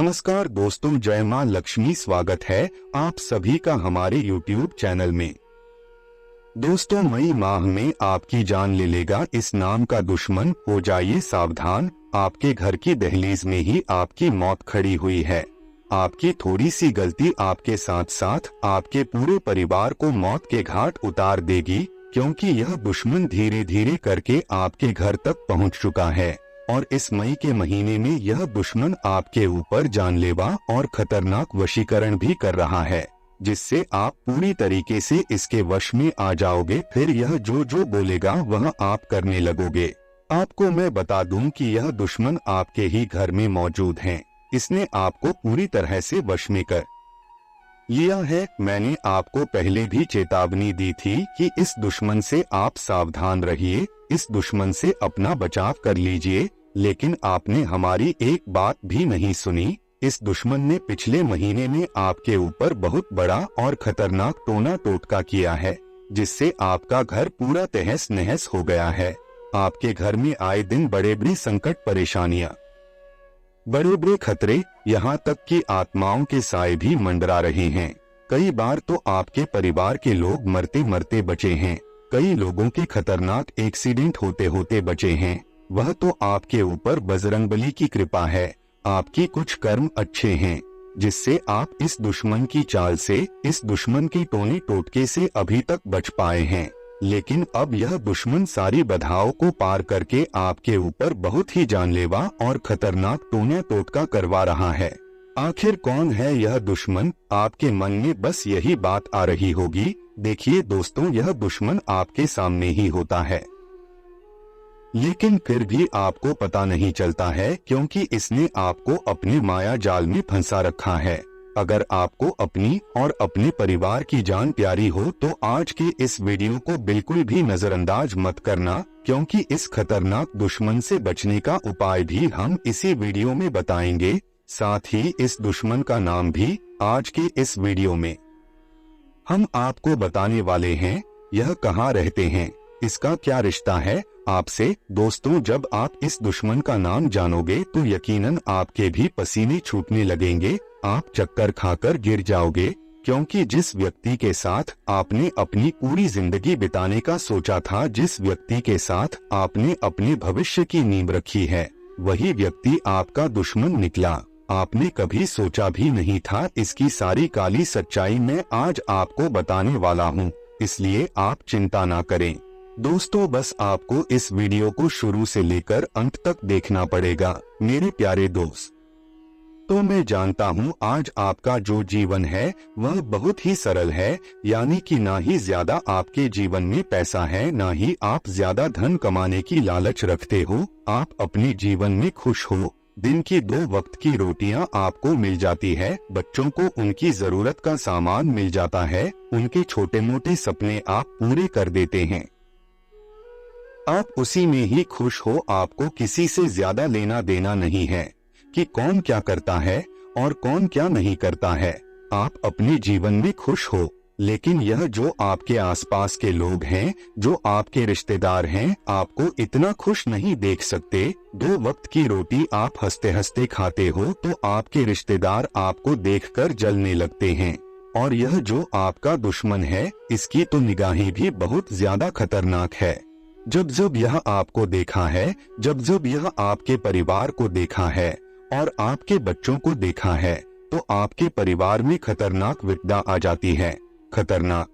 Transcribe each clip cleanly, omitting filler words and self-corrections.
नमस्कार दोस्तों, जय मां लक्ष्मी। स्वागत है आप सभी का हमारे YouTube चैनल में। दोस्तों, मई माह में आपकी जान ले लेगा इस नाम का दुश्मन। हो जाइए सावधान, आपके घर की दहलीज में ही आपकी मौत खड़ी हुई है। आपकी थोड़ी सी गलती आपके साथ साथ आपके पूरे परिवार को मौत के घाट उतार देगी, क्योंकि यह दुश्मन धीरे धीरे करके आपके घर तक पहुंच चुका है। और इस मई के महीने में यह दुश्मन आपके ऊपर जानलेवा और खतरनाक वशीकरण भी कर रहा है, जिससे आप पूरी तरीके से इसके वश में आ जाओगे। फिर यह जो जो बोलेगा वह आप करने लगोगे। आपको मैं बता दूं कि यह दुश्मन आपके ही घर में मौजूद है। इसने आपको पूरी तरह से वश में कर लिया है। मैंने आपको पहले भी चेतावनी दी थी कि इस दुश्मन से आप सावधान रहिए, इस दुश्मन से अपना बचाव कर लीजिए, लेकिन आपने हमारी एक बात भी नहीं सुनी। इस दुश्मन ने पिछले महीने में आपके ऊपर बहुत बड़ा और खतरनाक टोना टोटका किया है, जिससे आपका घर पूरा तहस नहस हो गया है। आपके घर में आए दिन बड़े बड़े संकट, परेशानियां, बड़े बड़े खतरे, यहाँ तक कि आत्माओं के साए भी मंडरा रहे हैं। कई बार तो आपके परिवार के लोग मरते मरते बचे हैं। कई लोगों के खतरनाक एक्सीडेंट होते होते बचे हैं। वह तो आपके ऊपर बजरंगबली की कृपा है। आपकी कुछ कर्म अच्छे हैं, जिससे आप इस दुश्मन की चाल से, इस दुश्मन के टोने टोटके से अभी तक बच पाए हैं। लेकिन अब यह दुश्मन सारी बाधाओं को पार करके आपके ऊपर बहुत ही जानलेवा और खतरनाक टोना टोटका करवा रहा है। आखिर कौन है यह दुश्मन? आपके मन में बस यही बात आ रही होगी। देखिए दोस्तों, यह दुश्मन आपके सामने ही होता है, लेकिन फिर भी आपको पता नहीं चलता है, क्योंकि इसने आपको अपने माया जाल में फंसा रखा है। अगर आपको अपनी और अपने परिवार की जान प्यारी हो तो आज के इस वीडियो को बिल्कुल भी नजरअंदाज मत करना, क्योंकि इस खतरनाक दुश्मन से बचने का उपाय भी हम इसी वीडियो में बताएंगे। साथ ही इस दुश्मन का नाम भी आज के इस वीडियो में हम आपको बताने वाले हैं। यह कहाँ रहते हैं, इसका क्या रिश्ता है आपसे? दोस्तों, जब आप इस दुश्मन का नाम जानोगे तो यकीनन आपके भी पसीने छूटने लगेंगे। आप चक्कर खाकर गिर जाओगे, क्योंकि जिस व्यक्ति के साथ आपने अपनी पूरी जिंदगी बिताने का सोचा था, जिस व्यक्ति के साथ आपने अपने भविष्य की नींव रखी है, वही व्यक्ति आपका दुश्मन निकला। आपने कभी सोचा भी नहीं था। इसकी सारी काली सच्चाई मैं आज आपको बताने वाला हूँ, इसलिए आप चिंता ना करें। दोस्तों, बस आपको इस वीडियो को शुरू से लेकर अंत तक देखना पड़ेगा मेरे प्यारे दोस्त। तो मैं जानता हूँ आज आपका जो जीवन है वह बहुत ही सरल है, यानी कि ना ही ज्यादा आपके जीवन में पैसा है, ना ही आप ज्यादा धन कमाने की लालच रखते हो। आप अपने जीवन में खुश हो। दिन की 2 वक्त की रोटियां आपको मिल जाती है, बच्चों को उनकी जरूरत का सामान मिल जाता है, उनके छोटे मोटे सपने आप पूरे कर देते हैं। आप उसी में ही खुश हो। आपको किसी से ज्यादा लेना देना नहीं है कि कौन क्या करता है और कौन क्या नहीं करता है। आप अपने जीवन में खुश हो। लेकिन यह जो आपके आसपास के लोग हैं, जो आपके रिश्तेदार हैं, आपको इतना खुश नहीं देख सकते। 2 वक्त की रोटी आप हंसते हंसते खाते हो तो आपके रिश्तेदार आपको देखकर जलने लगते हैं। और यह जो आपका दुश्मन है, इसकी तो निगाहें भी बहुत ज्यादा खतरनाक है। जब जब यह आपको देखा है, जब जब यह आपके परिवार को देखा है और आपके बच्चों को देखा है, तो आपके परिवार में खतरनाक विपदा आ जाती है, खतरनाक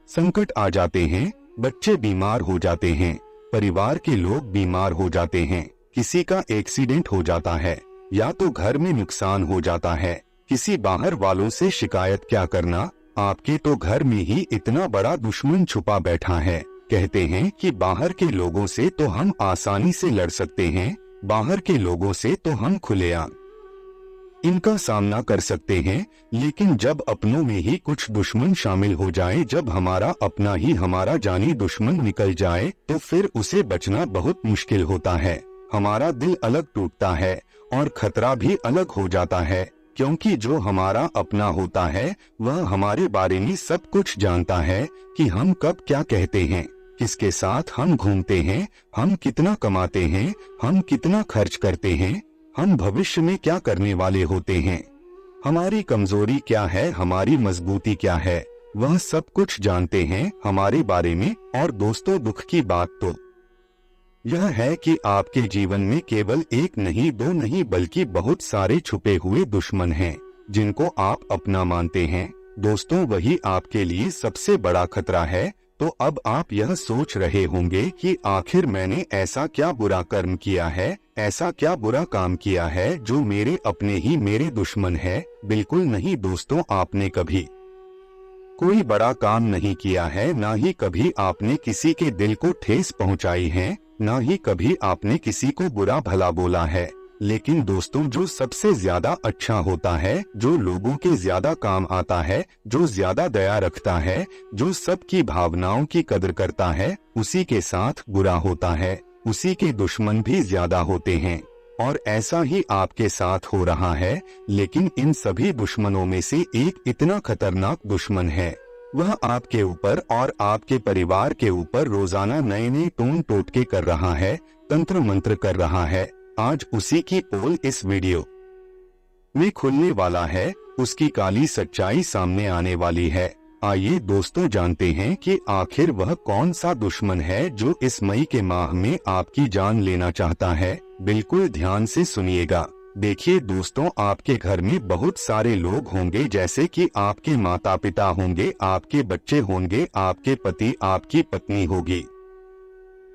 संकट आ जाते हैं। बच्चे बीमार हो जाते हैं, परिवार के लोग बीमार हो जाते हैं, किसी का एक्सीडेंट हो जाता है, या तो घर में नुकसान हो जाता है। किसी बाहर वालों से शिकायत क्या करना, आपके तो घर में ही इतना बड़ा दुश्मन छुपा बैठा है। कहते हैं कि बाहर के लोगों से तो हम आसानी से लड़ सकते हैं, बाहर के लोगों से तो हम खुलेआम इनका सामना कर सकते हैं, लेकिन जब अपनों में ही कुछ दुश्मन शामिल हो जाए, जब हमारा अपना ही हमारा जानी दुश्मन निकल जाए, तो फिर उसे बचना बहुत मुश्किल होता है। हमारा दिल अलग टूटता है और खतरा भी अलग हो जाता है, क्योंकि जो हमारा अपना होता है वह हमारे बारे में सब कुछ जानता है कि हम कब क्या कहते हैं, किसके साथ हम घूमते हैं, हम कितना कमाते हैं, हम कितना खर्च करते हैं, हम भविष्य में क्या करने वाले होते हैं, हमारी कमजोरी क्या है, हमारी मजबूती क्या है, वह सब कुछ जानते हैं हमारे बारे में। और दोस्तों, दुख की बात तो यह है कि आपके जीवन में केवल एक नहीं, दो नहीं, बल्कि बहुत सारे छुपे हुए दुश्मन हैं जिनको आप अपना मानते हैं। दोस्तों, वही आपके लिए सबसे बड़ा खतरा है। तो अब आप यह सोच रहे होंगे कि आखिर मैंने ऐसा क्या बुरा कर्म किया है, ऐसा क्या बुरा काम किया है जो मेरे अपने ही मेरे दुश्मन है। बिल्कुल नहीं दोस्तों, आपने कभी कोई बड़ा काम नहीं किया है, ना ही कभी आपने किसी के दिल को ठेस पहुंचाई है, ना ही कभी आपने किसी को बुरा भला बोला है। लेकिन दोस्तों, जो सबसे ज्यादा अच्छा होता है, जो लोगों के ज्यादा काम आता है, जो ज्यादा दया रखता है, जो सबकी भावनाओं की कदर करता है, उसी के साथ बुरा होता है, उसी के दुश्मन भी ज्यादा होते हैं। और ऐसा ही आपके साथ हो रहा है। लेकिन इन सभी दुश्मनों में से एक इतना खतरनाक दुश्मन है, वह आपके ऊपर और आपके परिवार के ऊपर रोजाना नए नए टोन टोटके कर रहा है, तंत्र मंत्र कर रहा है। आज उसी की पोल इस वीडियो में खुलने वाला है, उसकी काली सच्चाई सामने आने वाली है। आइए दोस्तों, जानते हैं कि आखिर वह कौन सा दुश्मन है जो इस मई के माह में आपकी जान लेना चाहता है। बिल्कुल ध्यान से सुनिएगा। देखिए दोस्तों, आपके घर में बहुत सारे लोग होंगे, जैसे कि आपके माता पिता होंगे, आपके बच्चे होंगे, आपके पति, आपकी पत्नी होगी।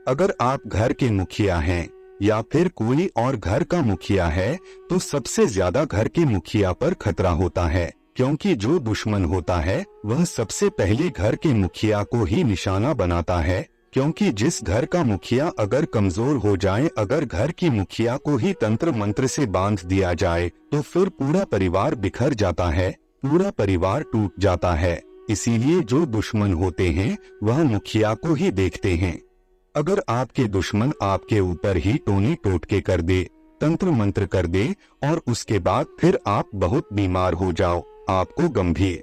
अगर आप घर के मुखिया हैं या फिर कोई और घर का मुखिया है, तो सबसे ज्यादा घर के मुखिया पर खतरा होता है, क्योंकि जो दुश्मन होता है वह सबसे पहले घर के मुखिया को ही निशाना बनाता है। क्योंकि जिस घर का मुखिया अगर कमजोर हो जाए, अगर घर की मुखिया को ही तंत्र मंत्र से बांध दिया जाए, तो फिर पूरा परिवार बिखर जाता है, पूरा परिवार टूट जाता है। इसीलिए जो दुश्मन होते हैं वह मुखिया को ही देखते हैं। अगर आपके दुश्मन आपके ऊपर ही टोने टोटके कर दे, तंत्र मंत्र कर दे, और उसके बाद फिर आप बहुत बीमार हो जाओ, आपको गंभीर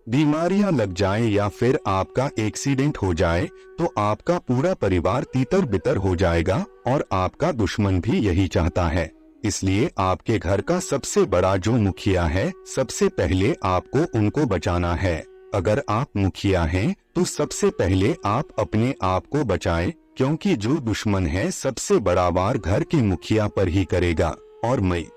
बीमारियां लग जाए या फिर आपका एक्सीडेंट हो जाए, तो आपका पूरा परिवार तीतर बितर हो जाएगा। और आपका दुश्मन भी यही चाहता है। इसलिए आपके घर का सबसे बड़ा जो मुखिया है, सबसे पहले आपको उनको बचाना है। अगर आप मुखिया हैं तो सबसे पहले आप अपने आप को बचाएं, क्योंकि जो दुश्मन है सबसे बड़ा वार घर के मुखिया पर ही करेगा। और मई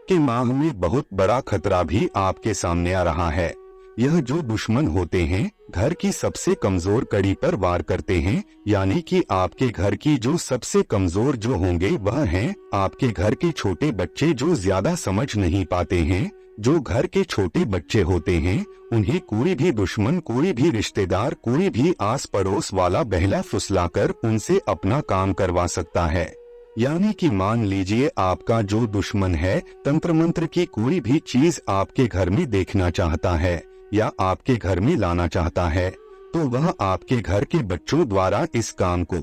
के माह में बहुत बड़ा खतरा भी आपके सामने आ रहा है। यह जो दुश्मन होते हैं घर की सबसे कमजोर कड़ी पर वार करते हैं, यानी कि आपके घर की जो सबसे कमजोर जो होंगे वह हैं आपके घर के छोटे बच्चे, जो ज्यादा समझ नहीं पाते हैं। जो घर के छोटे बच्चे होते हैं उन्हें कोई भी दुश्मन, कोई भी रिश्तेदार, कोई भी आस पड़ोस वाला बहला फुसलाकर उनसे अपना काम करवा सकता है। यानी कि मान लीजिए आपका जो दुश्मन है तंत्र मंत्र की कोई भी चीज आपके घर में देखना चाहता है या आपके घर में लाना चाहता है, तो वह आपके घर के बच्चों द्वारा इस काम को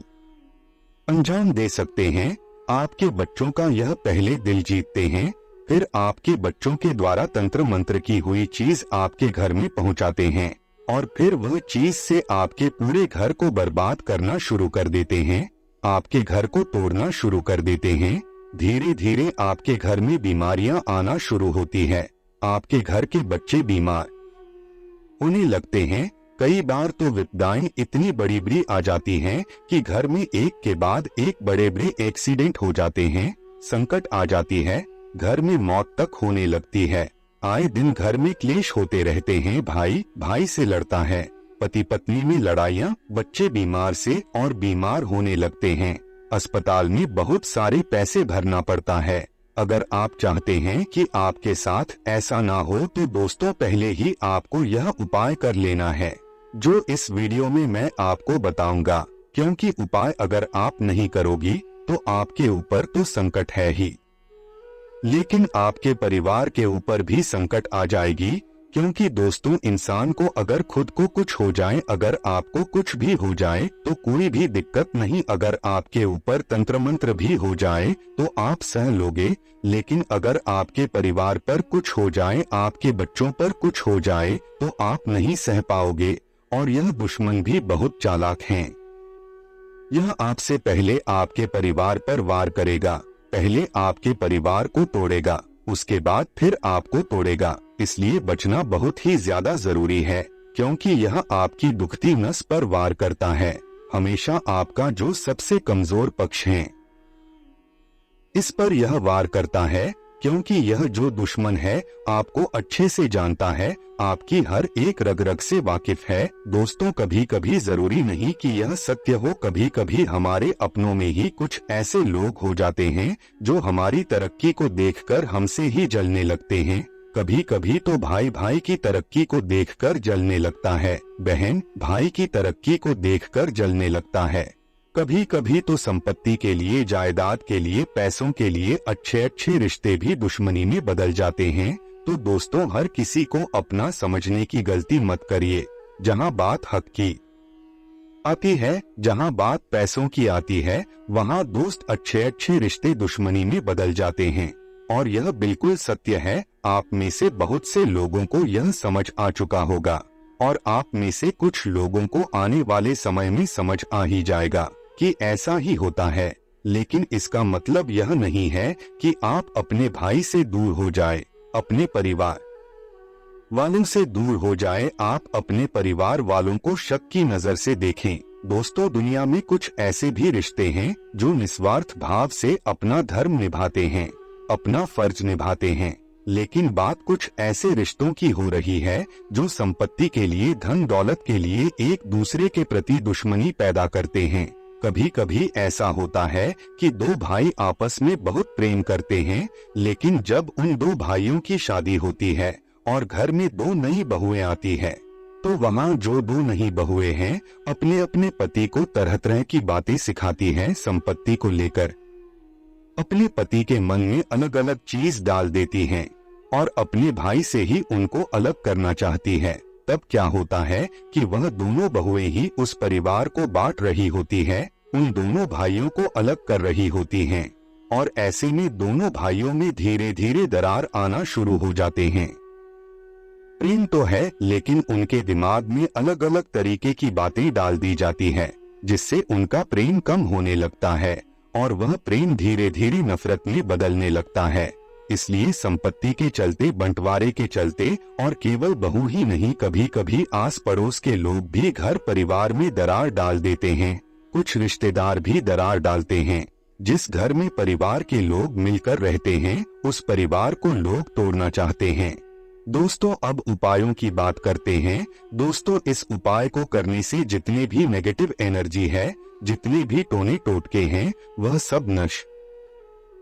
अंजाम दे सकते हैं। आपके बच्चों का यह पहले दिल जीतते हैं, फिर आपके बच्चों के द्वारा तंत्र मंत्र की हुई चीज आपके घर में पहुंचाते हैं, और फिर वह चीज से आपके पूरे घर को बर्बाद करना शुरू कर देते हैं, आपके घर को तोड़ना शुरू कर देते हैं। धीरे धीरे आपके घर में बीमारियां आना शुरू होती है, आपके घर के बच्चे बीमार होने लगते हैं। कई बार तो विपदाएं इतनी बड़ी बड़ी आ जाती हैं कि घर में एक के बाद एक बड़े बड़े एक्सीडेंट हो जाते हैं, संकट आ जाती है, घर में मौत तक होने लगती है। आए दिन घर में क्लेश होते रहते हैं, भाई भाई से लड़ता है, पति पत्नी में लड़ाइयाँ, बच्चे बीमार से और बीमार होने लगते हैं, अस्पताल में बहुत सारे पैसे भरना पड़ता है। अगर आप चाहते हैं कि आपके साथ ऐसा ना हो, तो दोस्तों पहले ही आपको यह उपाय कर लेना है जो इस वीडियो में मैं आपको बताऊंगा, क्योंकि उपाय अगर आप नहीं करोगी तो आपके ऊपर तो संकट है ही, लेकिन आपके परिवार के ऊपर भी संकट आ जाएगी। क्योंकि दोस्तों, इंसान को अगर खुद को कुछ हो जाए, अगर आपको कुछ भी हो जाए तो कोई भी दिक्कत नहीं। अगर आपके ऊपर तंत्र मंत्र भी हो जाए तो आप सह लोगे, लेकिन अगर आपके परिवार पर कुछ हो जाए, आपके बच्चों पर कुछ हो जाए, तो आप नहीं सह पाओगे। और यह दुश्मन भी बहुत चालाक हैं, यह आपसे पहले आपके परिवार पर वार करेगा, पहले आपके परिवार को तोड़ेगा, उसके बाद फिर आपको तोड़ेगा। इसलिए बचना बहुत ही ज्यादा जरूरी है, क्योंकि यह आपकी दुखती नस पर वार करता है, हमेशा आपका जो सबसे कमजोर पक्ष है इस पर यह वार करता है, क्योंकि यह जो दुश्मन है आपको अच्छे से जानता है, आपकी हर एक रग रग से वाकिफ है। दोस्तों, कभी कभी जरूरी नहीं कि यह सत्य हो, कभी कभी हमारे अपनों में ही कुछ ऐसे लोग हो जाते हैं जो हमारी तरक्की को देखकर हमसे ही जलने लगते हैं। कभी कभी तो भाई भाई की तरक्की को देखकर जलने लगता है, बहन भाई की तरक्की को देखकर जलने लगता है। कभी कभी तो संपत्ति के लिए, जायदाद के लिए, पैसों के लिए अच्छे अच्छे रिश्ते भी दुश्मनी में बदल जाते हैं। तो दोस्तों, हर किसी को अपना समझने की गलती मत करिए। जहां बात हक की आती है, जहां बात पैसों की आती है, वहां दोस्त अच्छे अच्छे रिश्ते दुश्मनी में बदल जाते हैं। और यह बिल्कुल सत्य है। आप में से बहुत से लोगों को यह समझ आ चुका होगा, और आप में से कुछ लोगों को आने वाले समय में समझ आ ही जाएगा कि ऐसा ही होता है। लेकिन इसका मतलब यह नहीं है कि आप अपने भाई से दूर हो जाए, अपने परिवार वालों से दूर हो जाए। आप अपने परिवार वालों को शक की नजर से देखें। दोस्तों, दुनिया में कुछ ऐसे भी रिश्ते हैं जो निस्वार्थ भाव से अपना धर्म निभाते हैं, अपना फर्ज निभाते हैं। लेकिन बात कुछ ऐसे रिश्तों की हो रही है जो संपत्ति के लिए, धन दौलत के लिए एक दूसरे के प्रति दुश्मनी पैदा करते हैं। कभी कभी ऐसा होता है कि दो भाई आपस में बहुत प्रेम करते हैं, लेकिन जब उन दो भाइयों की शादी होती है और घर में दो नई बहुएं आती है, तो वहाँ जो दो नई बहुएं हैं अपने अपने पति को तरह तरह की बातें सिखाती हैं संपत्ति को लेकर। अपने पति के मन में अलग अलग चीज डाल देती हैं और अपने भाई से ही उनको अलग करना चाहती है। तब क्या होता है कि वह दोनों बहुएं ही उस परिवार को बांट रही होती है, उन दोनों भाइयों को अलग कर रही होती हैं, और ऐसे में दोनों भाइयों में धीरे धीरे दरार आना शुरू हो जाते हैं। प्रेम तो है, लेकिन उनके दिमाग में अलग अलग तरीके की बातें डाल दी जाती है, जिससे उनका प्रेम कम होने लगता है और वह प्रेम धीरे धीरे नफरत में बदलने लगता है। इसलिए संपत्ति के चलते, बंटवारे के चलते, और केवल बहू ही नहीं, कभी कभी आस पड़ोस के लोग भी घर परिवार में दरार डाल देते हैं। कुछ रिश्तेदार भी दरार डालते हैं। जिस घर में परिवार के लोग मिलकर रहते हैं, उस परिवार को लोग तोड़ना चाहते हैं। दोस्तों, अब उपायों की बात करते हैं। दोस्तों, इस उपाय को करने से जितने भी नेगेटिव एनर्जी है, जितने भी टोने टोटके हैं, वह सब नष्ट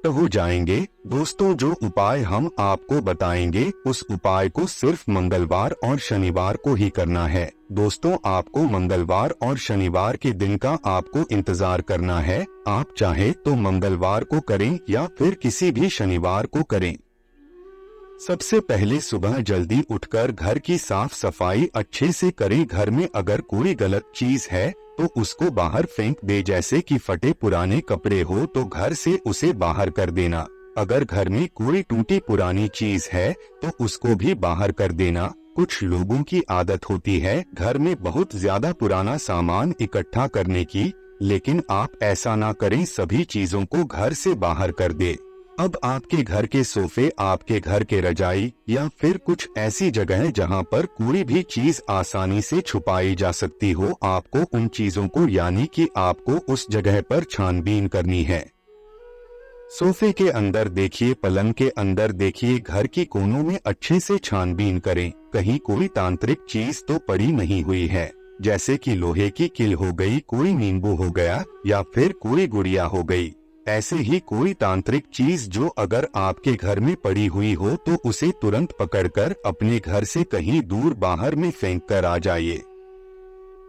हो जाएंगे। दोस्तों, जो उपाय हम आपको बताएंगे, उस उपाय को सिर्फ मंगलवार और शनिवार को ही करना है। दोस्तों, आपको मंगलवार और शनिवार के दिन का आपको इंतजार करना है। आप चाहे तो मंगलवार को करें या फिर किसी भी शनिवार को करें। सबसे पहले सुबह जल्दी उठकर घर की साफ सफाई अच्छे से करें। घर में अगर कोई गलत चीज है तो उसको बाहर फेंक दे, जैसे कि फटे पुराने कपड़े हो तो घर से उसे बाहर कर देना। अगर घर में कोई टूटी पुरानी चीज है तो उसको भी बाहर कर देना। कुछ लोगों की आदत होती है घर में बहुत ज्यादा पुराना सामान इकट्ठा करने की, लेकिन आप ऐसा ना करें, सभी चीजों को घर से बाहर कर दे। अब आपके घर के सोफे, आपके घर के रजाई या फिर कुछ ऐसी जगह है जहां पर कोई भी चीज आसानी से छुपाई जा सकती हो, आपको उन चीजों को, यानी कि आपको उस जगह पर छानबीन करनी है। सोफे के अंदर देखिए, पलंग के अंदर देखिए, घर की कोनों में अच्छे से छानबीन करें। कहीं कोई तांत्रिक चीज तो पड़ी नहीं हुई है, जैसे कि लोहे की किल हो गई, कोई नींबू हो गया या फिर कोई गुड़िया हो गई। ऐसे ही कोई तांत्रिक चीज जो अगर आपके घर में पड़ी हुई हो तो उसे तुरंत पकड़कर अपने घर से कहीं दूर बाहर में फेंक कर आ जाइए,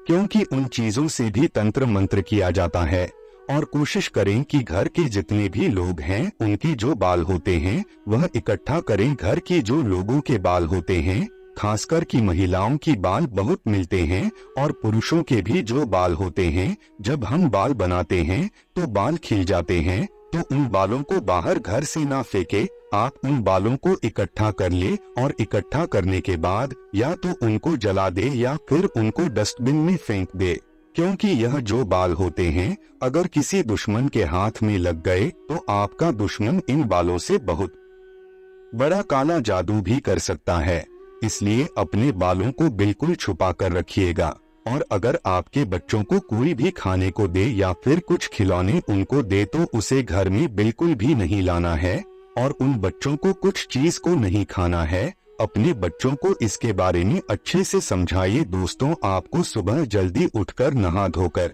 क्योंकि उन चीजों से भी तंत्र मंत्र किया जाता है। और कोशिश करें कि घर के जितने भी लोग हैं उनके जो बाल होते हैं वह इकट्ठा करें। घर की जो लोगों के बाल होते हैं, खासकर की महिलाओं की बाल बहुत मिलते हैं, और पुरुषों के भी जो बाल होते हैं, जब हम बाल बनाते हैं तो बाल खिल जाते हैं, तो उन बालों को बाहर घर से ना फेंके, आप उन बालों को इकट्ठा कर ले और इकट्ठा करने के बाद या तो उनको जला दे या फिर उनको डस्टबिन में फेंक दे, क्योंकि यह जो बाल होते हैं अगर किसी दुश्मन के हाथ में लग गए तो आपका दुश्मन इन बालों से बहुत बड़ा काला जादू भी कर सकता है। इसलिए अपने बालों को बिल्कुल छुपा कर रखिएगा। और अगर आपके बच्चों को कोई भी खाने को दे या फिर कुछ खिलौने उनको दे तो उसे घर में बिल्कुल भी नहीं लाना है और उन बच्चों को कुछ चीज को नहीं खाना है। अपने बच्चों को इसके बारे में अच्छे से समझाइए। दोस्तों, आपको सुबह जल्दी उठकर नहा धोकर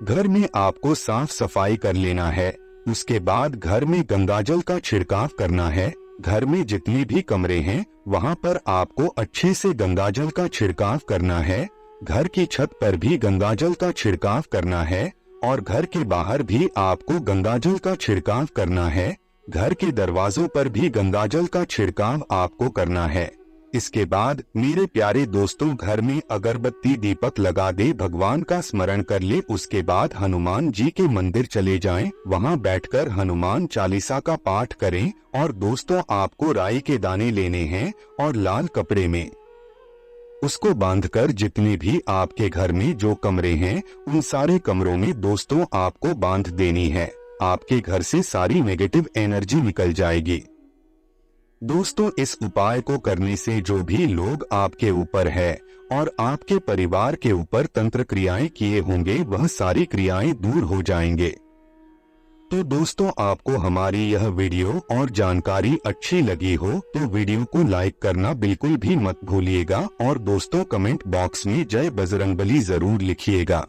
घर में आपको साफ सफाई कर लेना है। उसके बाद घर में गंगाजल का छिड़काव करना है। घर में जितने भी कमरे हैं वहां पर आपको अच्छे से गंगाजल का छिड़काव करना है। घर की छत पर भी गंगाजल का छिड़काव करना है और घर के बाहर भी आपको गंगाजल का छिड़काव करना है। घर के दरवाजों पर भी गंगाजल का छिड़काव आपको करना है। इसके बाद मेरे प्यारे दोस्तों, घर में अगरबत्ती दीपक लगा दे, भगवान का स्मरण कर ले। उसके बाद हनुमान जी के मंदिर चले जाएं, वहां बैठकर हनुमान चालीसा का पाठ करें। और दोस्तों, आपको राई के दाने लेने हैं और लाल कपड़े में उसको बांधकर जितने भी आपके घर में जो कमरे हैं उन सारे कमरों में दोस्तों आपको बांध देनी है। आपके घर से सारी नेगेटिव एनर्जी निकल जाएगी। दोस्तों, इस उपाय को करने से जो भी लोग आपके ऊपर है और आपके परिवार के ऊपर तंत्र क्रियाएं किए होंगे वह सारी क्रियाएं दूर हो जाएंगे। तो दोस्तों, आपको हमारी यह वीडियो और जानकारी अच्छी लगी हो तो वीडियो को लाइक करना बिल्कुल भी मत भूलिएगा और दोस्तों कमेंट बॉक्स में जय बजरंगबली जरूर लिखिएगा।